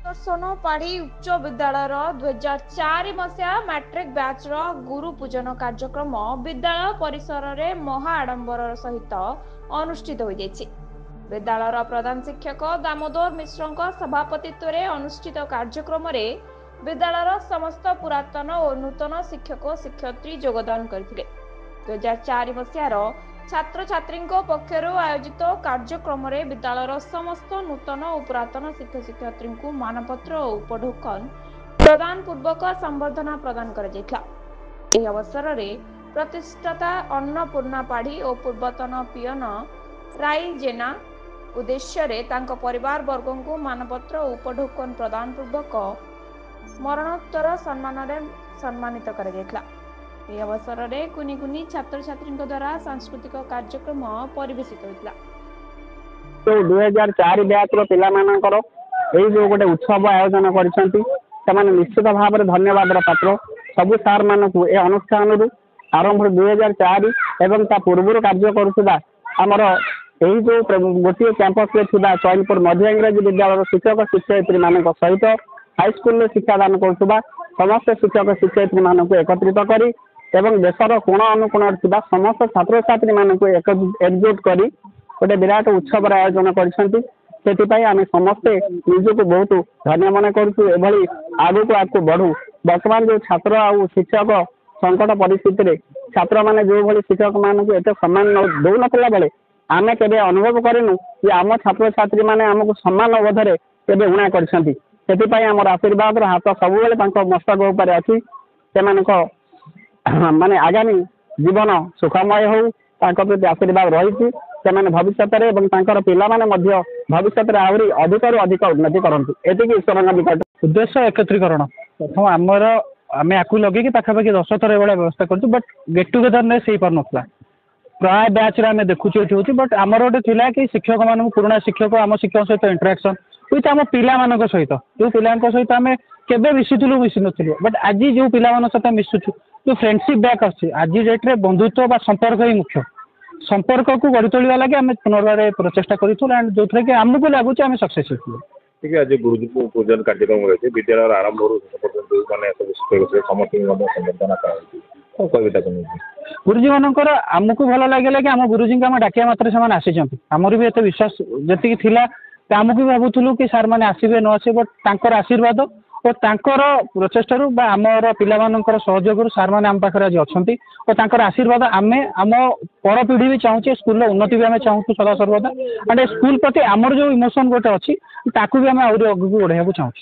सुदर्शन पाढ़ी उच्च विद्यालय 2004 मसीहा मैट्रिक बैच गुरु पूजन कार्यक्रम विद्यालय परिसर में महा आडंबर सहित अनुष्ठित हो विद्यालय प्रधान शिक्षक दामोदर मिश्र सभापतित्व में अनुष्ठित कार्यक्रम विद्यालय समस्त पुरातन और नूतन शिक्षक शिक्षयित्री योगदान करथिले। 2004 मसीहार छात्र छात्री पक्षर आयोजित कार्यक्रम विद्यालय समस्त नूतन और पुरातन शिक्षक शिक्षयित्री को मानपत्र और उपढोकन प्रदान पूर्वक संबर्धना प्रदान कर अवसर में प्रतिष्ठाता अन्नपूर्णा पाढ़ी और पूर्वतन पियन राई जेना उद्देश्य परिवार वर्ग को मानपत्र और उपढोकन प्रदान पूर्वक मरणोत्तर सम्मानित कर अवसर में कुनी कुनी छात्र छात्री द्वारा सांस्कृतिक कार्यक्रम परिवेशित होता। तो 2004 बैच पिलामानकर एई जो गोटे उत्सव आयोजन कर निश्चित भाव में धन्यवाद पात्र सबु सार मानक ए अनुष्ठान आरंभ 2004 एवं ता पूर्व कार्य करुवा आमर यही जो गोटे कैंपस चैनपुर मध्य इंग्राजी विद्यालय शिक्षक शिक्षयित्री मान सहित हाईस्कल शिक्षादान करुवा समस्त शिक्षक शिक्षयित्री मानक एकत्रित करी एवं देशर कोण अनुकोण समस्त छात्र छात्री मानक एकजुट कर गोटे विराट उत्सव आयोजन कर आम समस्ते निजक बहुत धन्य मन करूँ आगू आगू बढ़ू बर्तमान जो छात्र आ शिक्षक संकट परिस्थिति छात्र मैंने जो भाई शिक्षक मानक एत सम्मान दौ ना बेले आम के अनुभव करूँ कि आम छात्र छात्री मैंने आमको सम्मान अवधि के ऊणा कर आशीर्वाद हाथ सब मस्तक उपर अच्छी माने आगामी जीवन सुखमय हो प्रति आशीर्वाद रही भविष्य भविष्य आहरी अधिक रु अधिक उन्नति करती ईश्वर निकट उद्देश्य एकत्रीकरण प्रथम आमर आम आपको लगे पाखापाखि 10 थर ये व्यवस्था कर बट गेट टुगेदरनेस हो पार ना प्राय बैच आम देखुचे ये बट आमर गोटे कि शिक्षक मान पुराणा शिक्षक आम शिक्षक सहित इंटराक्शन विथ आम पिला सहित जो पिला सहित आम केवे मिशुलु मिशी नु बट आज जो पिला सहित मिशुचु जो फ्रेंडशिप बैक आछि आज डेट रे बंधुत्व बा संपर्क ही मुख्य संपर्क को गढ़ी तोलिया लगे आम पुनर्वार प्रचेषा करूँ एंड जो थे कि आमको लगुच आम सक्सेस हो ठीक है। आज गुरुजी पूजन कार्यक्रम रही विद्यालय आरंभ गुरुजी मानकर आमको भल लगे कि आम गुरुजी आम डाकिया मात्र से आसी आमर भी एत विश्वास जी आमको भी भावुलु कि सार मैंने आसवे न आसे बट आशीर्वाद और तांकर प्रचेष्टा आमर पिलामानकर सहयोग सार मैंने आम पाखे आज अच्छा आशीर्वाद आम आम पर पीढ़ी भी चाहूँ स्कूल उन्नति भी आम चाहूँ सदा सर्वदा एंड स्कूल प्रति आमर जो इमोशन गोटे अच्छी भी आम आहरी आगे बढ़ाई चाहूँ।